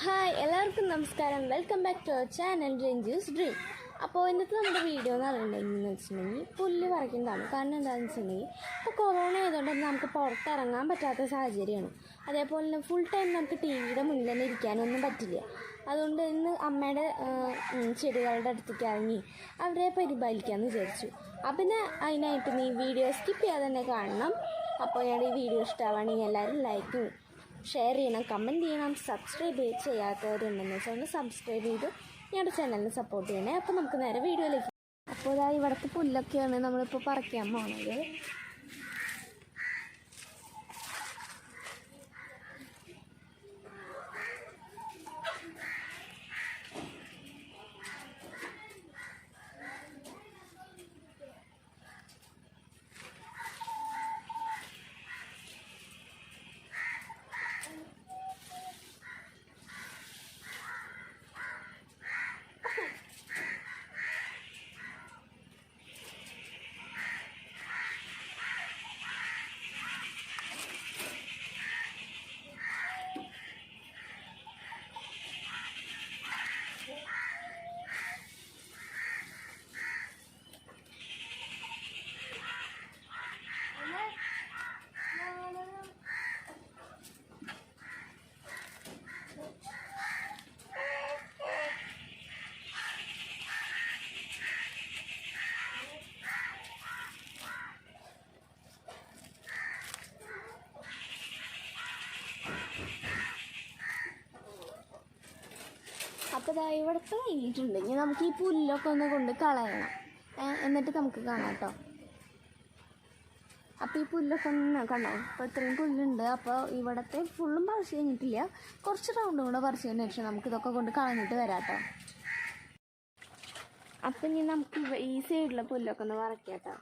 Hi എല്ലാവർക്കും നമസ്കാരം. Welcome back to our channel Ranju's dream. അപ്പോൾ ഇന്നത്തെ നമ്മുടെ വീഡിയോ എന്ന് പറയുന്നത് വെച്ചിട്ടുണ്ടെങ്കിൽ പുല്ല് പറിക്കുന്നതാണ്. കാരണം എന്താണെന്ന് വെച്ചിട്ടുണ്ടെങ്കിൽ ഇപ്പോൾ കൊറോണ ആയതുകൊണ്ട് നമുക്ക് പുറത്തിറങ്ങാൻ പറ്റാത്ത സാഹചര്യമാണ്. അതേപോലെ തന്നെ ഫുൾ ടൈം നമുക്ക് ടി വിയുടെ മുന്നിൽ തന്നെ ഇരിക്കാനൊന്നും പറ്റില്ല. അതുകൊണ്ട് ഇന്ന് അമ്മയുടെ ചെടികളുടെ അടുത്തേക്ക് ഇറങ്ങി അവരെ പരിപാലിക്കാമെന്ന് വിചാരിച്ചു. അപ്പം അതിനായിട്ട് നീ വീഡിയോ സ്കിപ്പ് ചെയ്യാതെ തന്നെ കാണണം. അപ്പോൾ ഞങ്ങളുടെ ഈ വീഡിയോ ഇഷ്ടമാവുകയാണെങ്കിൽ എല്ലാവരും ലൈക്ക് ഷെയർ ചെയ്യണം, കമൻറ്റ് ചെയ്യണം. സബ്സ്ക്രൈബ് ചെയ്യാത്തവരുണ്ടെന്ന് വെച്ചാൽ സബ്സ്ക്രൈബ് ചെയ്ത് ഞങ്ങളുടെ ചാനലിനെ സപ്പോർട്ട് ചെയ്യണേ. അപ്പോൾ നമുക്ക് നേരെ വീഡിയോയിലേക്ക്. അപ്പോൾ ഇതാ ഇവിടുത്തെ പുല്ലൊക്കെയാണ് നമ്മളിപ്പോൾ പറിക്കാൻ പോകുന്നത്. അപ്പോൾ ഇതാ ഇവിടുത്തെ കഴിഞ്ഞിട്ടുണ്ട്. ഇനി നമുക്ക് ഈ പുല്ലൊക്കെ ഒന്ന് കൊണ്ട് കളയണം, എന്നിട്ട് നമുക്ക് കാണാം കേട്ടോ. അപ്പോൾ ഈ പുല്ലൊക്കെ ഒന്ന് കണ്ടോ, ഇപ്പോൾ ഇത്രയും പുല്ലുണ്ട്. അപ്പോൾ ഇവിടുത്തെ ഫുള്ളും പറിച്ച് കഴിഞ്ഞിട്ടില്ല, കുറച്ച് റൗണ്ടും കൂടെ പറിച്ചതിന് ശേഷം നമുക്കിതൊക്കെ കൊണ്ട് കളഞ്ഞിട്ട് വരാം കേട്ടോ. അപ്പം ഇനി നമുക്ക് ഈ സൈഡിലെ പുല്ലൊക്കെ ഒന്ന് പറിക്കാം കേട്ടോ.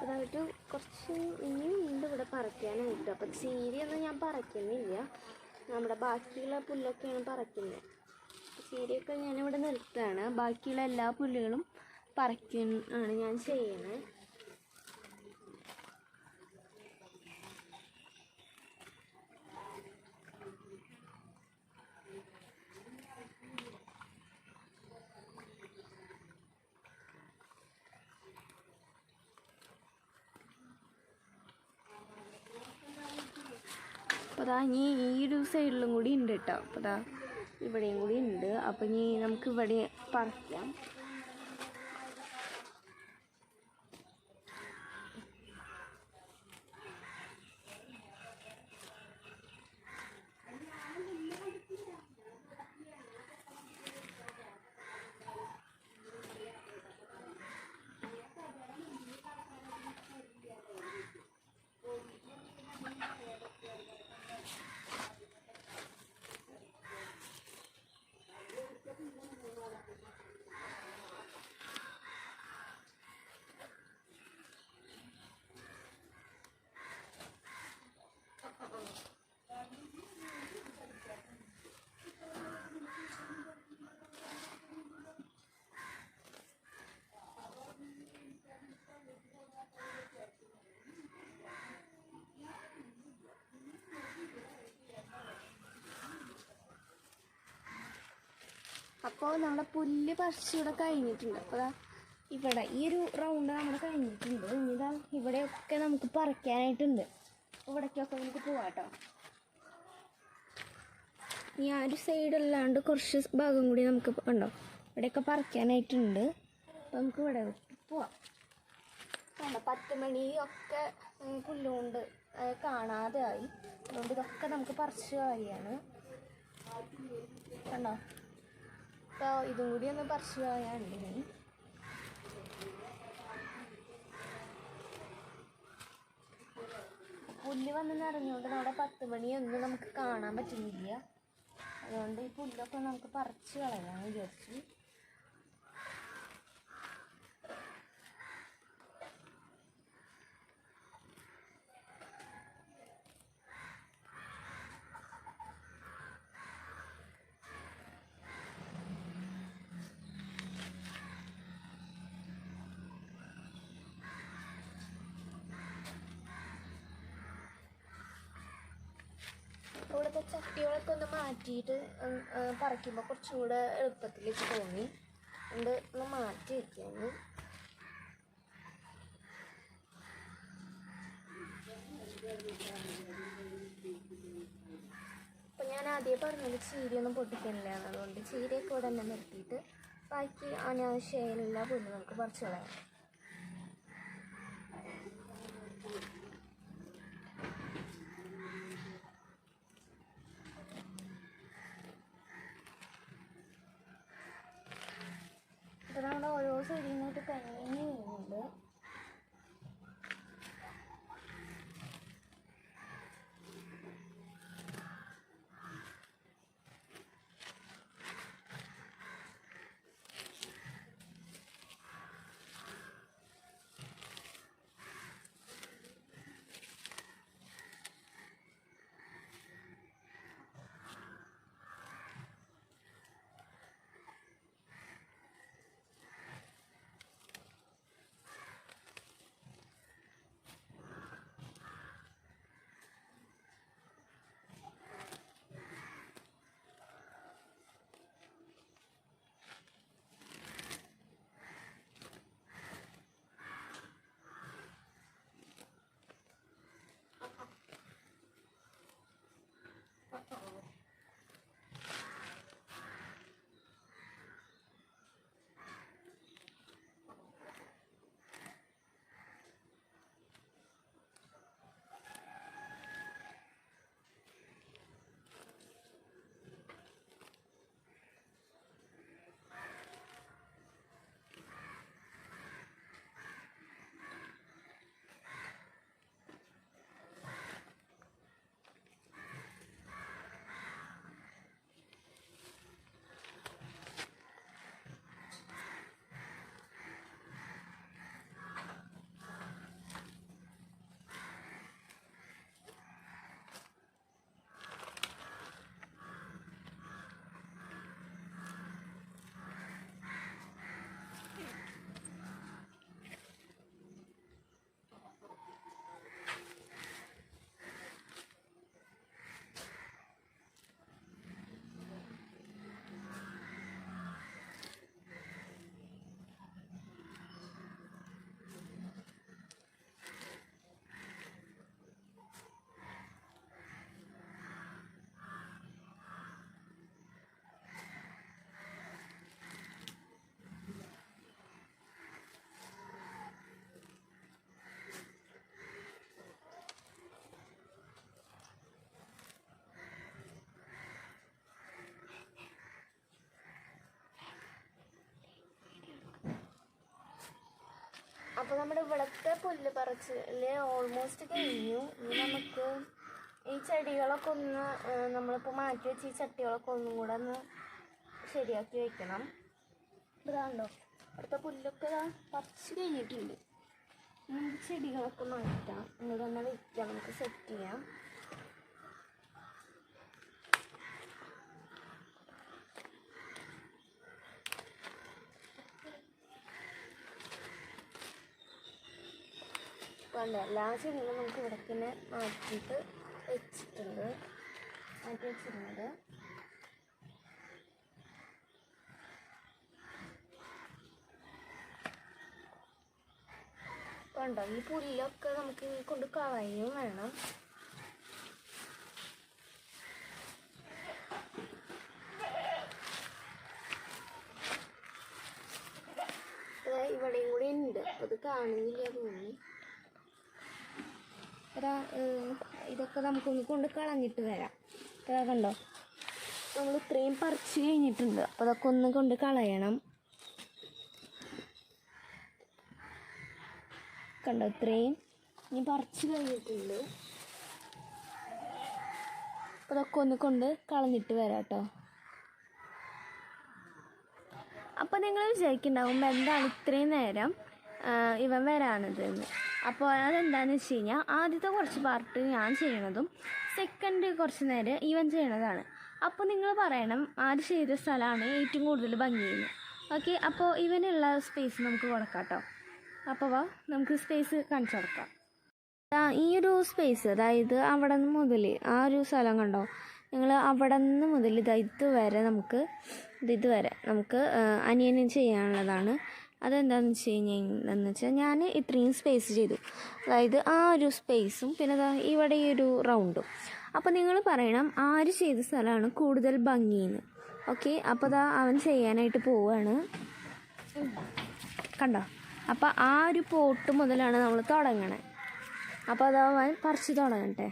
അതായിട്ട് കുറച്ച് ഇനിയും ഉണ്ട് ഇവിടെ പറിക്കാനായിട്ട്. അപ്പം ചീരയൊന്നും ഞാൻ പറിക്കുന്നില്ല, നമ്മുടെ ബാക്കിയുള്ള പുല്ലൊക്കെയാണ് പറിക്കുന്നത്. ചീരയൊക്കെ ഞാനിവിടെ നിർത്തുകയാണ്, ബാക്കിയുള്ള എല്ലാ പുല്ലുകളും പറിക്കാനാണ് ഞാൻ ചെയ്യണത്. അപ്പോൾ അതാ ഇനി ഈ ഒരു സൈഡിലും കൂടി ഉണ്ട് കേട്ടോ. അപ്പോൾ അതാ ഇവിടെയും കൂടി ഉണ്ട്. അപ്പോൾ ഇനി നമുക്ക് ഇവിടെ പറിക്കാം. അപ്പോൾ നമ്മുടെ പുല്ല് പറിച്ചിവിടെ കഴിഞ്ഞിട്ടുണ്ട്. അപ്പോൾ ഇവിടെ ഈ ഒരു റൗണ്ട് നമ്മുടെ കഴിഞ്ഞിട്ടുണ്ട്. ഇനിതാ ഇവിടെയൊക്കെ നമുക്ക് പറിക്കാനായിട്ടുണ്ട്. ഇവിടേക്കൊക്കെ നമുക്ക് പോവാം കേട്ടോ. ഈ ആ ഒരു സൈഡല്ലാണ്ട് കുറച്ച് ഭാഗം കൂടി നമുക്ക് ഉണ്ടോ, ഇവിടെയൊക്കെ പറിക്കാനായിട്ടുണ്ട്. അപ്പോൾ നമുക്ക് ഇവിടെ പോവാം. കണ്ടോ 10 മണി ഒക്കെ പുല്ലുകൊണ്ട് കാണാതെ ആയി. അതുകൊണ്ട് ഇതൊക്കെ നമുക്ക് പറിച്ച് കളയാണ്. കണ്ടോ, അപ്പോൾ ഇതും കൂടി ഒന്ന് പറിച്ച് കളയാനുണ്ട്. ഇനി പുല്ല് വന്ന് നിറഞ്ഞുകൊണ്ട് നമ്മുടെ 10 മണിയൊന്നും നമുക്ക് കാണാൻ പറ്റുന്നില്ല. അതുകൊണ്ട് ഈ പുല്ലൊക്കെ നമുക്ക് പറിച്ച് കളയാമെന്ന് വിചാരിച്ചു. ഇവിടുത്തെ ചട്ടികളൊക്കെ ഒന്ന് മാറ്റിയിട്ട് പറിക്കുമ്പോൾ കുറച്ചുകൂടെ എളുപ്പത്തിലേക്ക് തോന്നി. അതുകൊണ്ട് ഒന്ന് മാറ്റി വയ്ക്കുകയാണ്. അപ്പം ഞാൻ ആദ്യം പറഞ്ഞത് ചീരയൊന്നും പൊട്ടിക്കുന്നില്ല. അതുകൊണ്ട് ചീരയൊക്കെ ഇവിടെ തന്നെ നിർത്തിയിട്ട് ബാക്കി അനാവശ്യമായുള്ള പുല്ല് നമുക്ക് പറിച്ചു കളയാം. അപ്പോൾ നമ്മുടെ ഓരോ സൈഡിൽ നിന്നിട്ട് തെങ്ങി വരുന്നുണ്ട്. അപ്പോൾ നമ്മുടെ ഇവിടുത്തെ പുല്ല് പറിച്ചിൽ ഓൾമോസ്റ്റ് കഴിഞ്ഞു. ഇനി നമുക്ക് ഈ ചെടികളൊക്കെ ഒന്ന് നമ്മളിപ്പോൾ മാറ്റി വെച്ച് ഈ ചട്ടികളൊക്കെ ഒന്നും കൂടെ ഒന്ന് ശരിയാക്കി വെക്കണം. ഇതാണ്ടോ ഇവിടുത്തെ പുല്ലൊക്കെ പറിച്ച് കഴിഞ്ഞിട്ടുണ്ട്. നമുക്ക് ചെടികളൊക്കെ മാറ്റാം, ഇങ്ങനെ തന്നെ വെക്കാം, നമുക്ക് സെറ്റ് ചെയ്യാം. വേണ്ട എല്ലാ ചെടികളും നമുക്ക് ഇവിടെ തന്നെ മാറ്റി വെച്ചിട്ടുണ്ട്. കണ്ടോ, ഈ പുല്ലൊക്കെ നമുക്ക് കൊണ്ട് കളയുകയും വേണം. ഇവിടെയും കൂടി ഉണ്ട്, അത് കാണുന്നില്ല തോന്നി. അതാ ഇതൊക്കെ നമുക്കൊന്ന് കൊണ്ട് കളഞ്ഞിട്ട് വരാം. അതാ കണ്ടോ, നമ്മൾ ഇത്രയും പറിച്ച് കഴിഞ്ഞിട്ടുണ്ട്. അപ്പോൾ അതൊക്കെ ഒന്ന് കൊണ്ട് കളയണം. കണ്ടോ, ഇത്രയും ഇനി പറിച്ച് കഴിഞ്ഞിട്ടുണ്ട്. അപ്പോൾ അതൊക്കെ ഒന്ന് കൊണ്ട് കളഞ്ഞിട്ട് വരാം കേട്ടോ. അപ്പോൾ നിങ്ങൾ വിചാരിക്കുന്നുണ്ടാകുമ്പോൾ എന്താണ് ഇത്രയും നേരം ഇവൻ വരാനതെന്ന്. അപ്പോൾ അതെന്താണെന്ന് വെച്ച് കഴിഞ്ഞാൽ ആദ്യത്തെ കുറച്ച് പാർട്ട് ഞാൻ ചെയ്യണതും സെക്കൻഡ് കുറച്ച് നേരം ഇവൻ ചെയ്യണതാണ്. അപ്പോൾ നിങ്ങൾ പറയണം ആര് ചെയ്ത സ്ഥലമാണ് ഏറ്റവും കൂടുതൽ ഭംഗിയെന്ന്. ഓക്കെ, അപ്പോൾ ഇവനുള്ള സ്പേസ് നമുക്ക് കൊടുക്കാം കേട്ടോ. അപ്പോൾ വാ, നമുക്ക് സ്പേസ് കാണിച്ചു കൊടുക്കാം. ഈ ഒരു സ്പേസ്, അതായത് അവിടെ നിന്ന് മുതൽ ആ ഒരു സ്ഥലം കണ്ടോ, നിങ്ങൾ അവിടെ നിന്ന് മുതൽ ഇതുവരെ നമുക്ക് അനിയനും ചെയ്യാനുള്ളതാണ്. അതെന്താണെന്ന് വെച്ച് കഴിഞ്ഞാൽ ഞാൻ ഇത്രയും സ്പേസ് ചെയ്തു, അതായത് ആ ഒരു സ്പേസും പിന്നെ ഇവിടെ ഈ ഒരു റൗണ്ടും. അപ്പോൾ നിങ്ങൾ പറയണം ആര് ചെയ്ത സ്ഥലമാണ് കൂടുതൽ ഭംഗിയെന്ന്. ഓക്കെ, അപ്പോൾ അവൻ ചെയ്യാനായിട്ട് പോവുകയാണ്. കണ്ടോ, അപ്പോൾ ആ ഒരു പോട്ട് മുതലാണ് നമ്മൾ തുടങ്ങണേ. അപ്പോൾ അവൻ പറിച്ച് തുടങ്ങട്ടെ.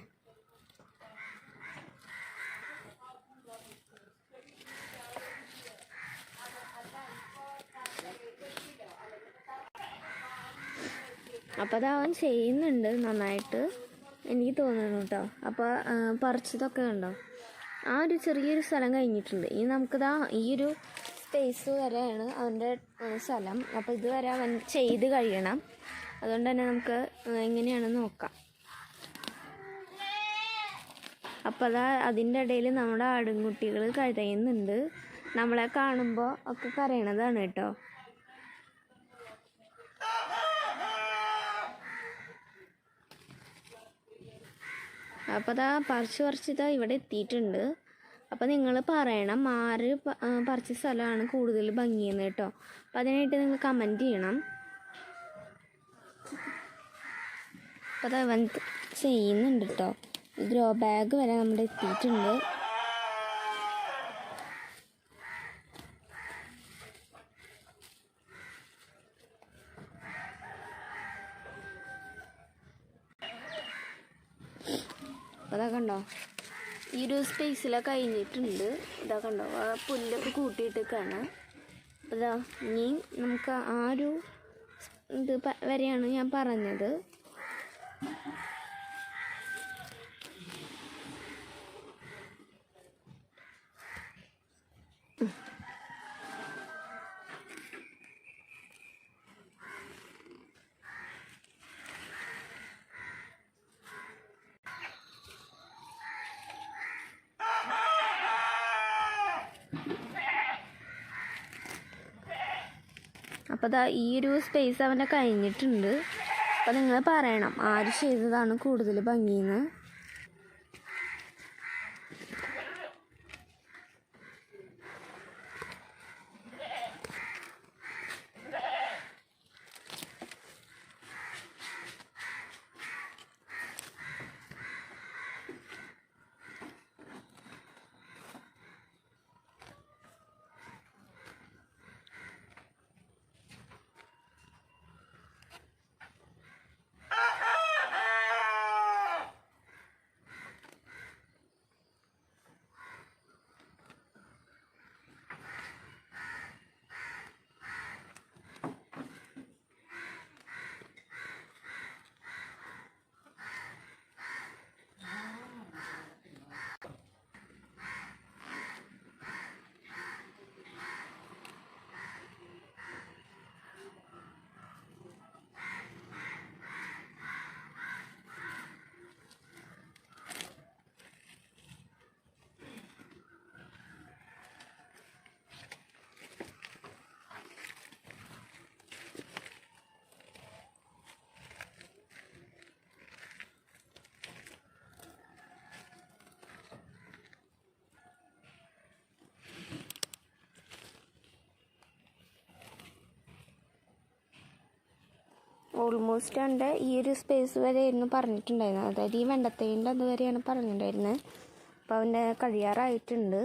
അപ്പോൾ അവൻ ചെയ്യുന്നുണ്ട് നന്നായിട്ട്, എനിക്ക് തോന്നുന്നു കേട്ടോ. അപ്പോൾ പറിച്ചതൊക്കെ കണ്ടോ, ആ ഒരു ചെറിയൊരു സ്ഥലം കഴിഞ്ഞിട്ടുണ്ട്. ഇനി നമുക്കിതാ ഈ ഒരു സ്പേസ് വരെയാണ് അവൻ്റെ സ്ഥലം. അപ്പോൾ ഇതുവരെ അവൻ ചെയ്ത് കഴിയണം. അതുകൊണ്ട് തന്നെ നമുക്ക് എങ്ങനെയാണെന്ന് നോക്കാം. അപ്പോൾ അതിൻ്റെ ഇടയിൽ നമ്മുടെ ആടുംകുട്ടികൾ കരയുന്നുണ്ട്. നമ്മളെ കാണുമ്പോൾ ഒക്കെ കരയണതാണ് കേട്ടോ. അപ്പോൾ പറിച്ചിതാ ഇവിടെ എത്തിയിട്ടുണ്ട്. അപ്പോൾ നിങ്ങൾ പറയണം ആര് പറിച്ച സ്ഥലമാണ് കൂടുതൽ ഭംഗിയെന്ന് കേട്ടോ. അപ്പോൾ അതിനായിട്ട് നിങ്ങൾ കമൻറ്റ് ചെയ്യണം. അപ്പോൾ അവൻ ചെയ്യുന്നുണ്ട് കേട്ടോ. ഗ്രോ ബാഗ് വരെ നമ്മുടെ എത്തിയിട്ടുണ്ട്. അതാ കണ്ടോ, ഈ ഒരു സ്പേസിലൊക്കെ കഴിഞ്ഞിട്ടുണ്ട്. ഇതാ കണ്ടോ, ആ പുല്ലൊക്കെ കൂട്ടിയിട്ടൊക്കെയാണ്. അതാ ഇനി നമുക്ക് ആ ഒരു ഇത് വരെയാണ് ഞാൻ പറഞ്ഞത്. അപ്പോൾ ഈ ഒരു സ്പേസ് അവൻ്റെ കഴിഞ്ഞിട്ടുണ്ട്. അപ്പോൾ നിങ്ങൾ പറയണം ആര് ചെയ്തതാണ് കൂടുതൽ ഭംഗിയെന്ന്. ഓൾമോസ്റ്റ് എൻ്റെ ഈ ഒരു സ്പേസ് വരെയായിരുന്നു പറഞ്ഞിട്ടുണ്ടായിരുന്നത്, അതായത് ഈ വെണ്ടത്തേൻ്റെ അതുവരെയാണ് പറഞ്ഞിട്ടുണ്ടായിരുന്നത്. അപ്പോൾ അവൻ്റെ കഴിയാറായിട്ടുണ്ട്.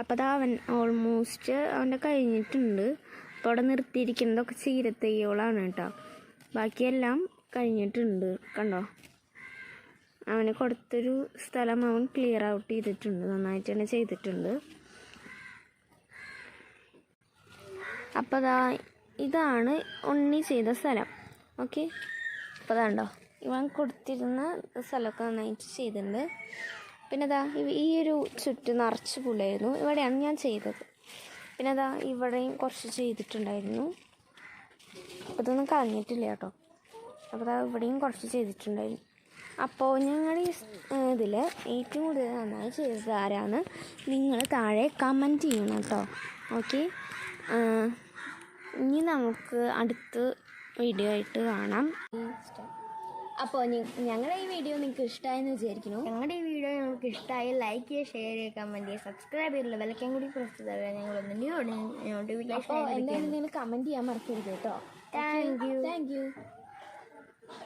അപ്പോൾ അത് അവൻ ഓൾമോസ്റ്റ് അവൻ്റെ കഴിഞ്ഞിട്ടുണ്ട്. അപ്പോൾ അവിടെ നിർത്തിയിരിക്കുന്നതൊക്കെ ചീരത്തയ്യോളാണ് കേട്ടോ. ബാക്കിയെല്ലാം കഴിഞ്ഞിട്ടുണ്ട്. കണ്ടോ, അവന് കൊടുത്തൊരു സ്ഥലം അവൻ ക്ലിയർ ഔട്ട് ചെയ്തിട്ടുണ്ട്, നന്നായിട്ട് തന്നെ ചെയ്തിട്ടുണ്ട്. അപ്പോൾ ഇതാണ് ഉണ്ണി ചെയ്ത സ്ഥലം. ഓക്കെ, അപ്പോൾ അതാണ്ടോ ഇവൻ കൊടുത്തിരുന്ന സ്ഥലമൊക്കെ നന്നായിട്ട് ചെയ്തിട്ടുണ്ട്. പിന്നെ ഈ ഒരു ചുറ്റ് നിറച്ച് പുളിയായിരുന്നു. ഇവിടെയാണ് ഞാൻ ചെയ്തത്. പിന്നെ ഇവിടെയും കുറച്ച് ചെയ്തിട്ടുണ്ടായിരുന്നു. അപ്പോൾ ഇതൊന്നും കളഞ്ഞിട്ടില്ല കേട്ടോ. അപ്പോൾ ഇവിടെയും കുറച്ച് ചെയ്തിട്ടുണ്ടായിരുന്നു. അപ്പോൾ ഞങ്ങളുടെ ഇതിൽ ഏറ്റവും കൂടുതൽ നന്നായി ചെയ്തത് ആരാണ് നിങ്ങൾ താഴെ കമൻറ്റ് ചെയ്യണം കേട്ടോ. ഓക്കെ, ഇനി നമുക്ക് അടുത്ത വീഡിയോ ആയിട്ട് കാണാം. അപ്പോൾ ഞങ്ങളുടെ ഈ വീഡിയോ നിങ്ങൾക്ക് ഇഷ്ടമായെന്ന് വിചാരിക്കുന്നു. ഞങ്ങളുടെ ഈ വീഡിയോ നിങ്ങൾക്ക് ഇഷ്ടമായി ലൈക്ക് ചെയ്യുക, ഷെയർ ചെയ്യുക, കമൻറ്റ് ചെയ്യുക, സബ്സ്ക്രൈബ് ചെയ്തില്ല ബെല്ലൈക്കൻ കൂടി പ്രസ് ചെയ്താൽ ഞങ്ങളൊന്ന് നോട്ടിഫിക്കേഷൻ എന്തായാലും നിങ്ങൾ കമൻറ്റ് ചെയ്യാൻ മറക്കരുത് കേട്ടോ. Thank you. Thank you.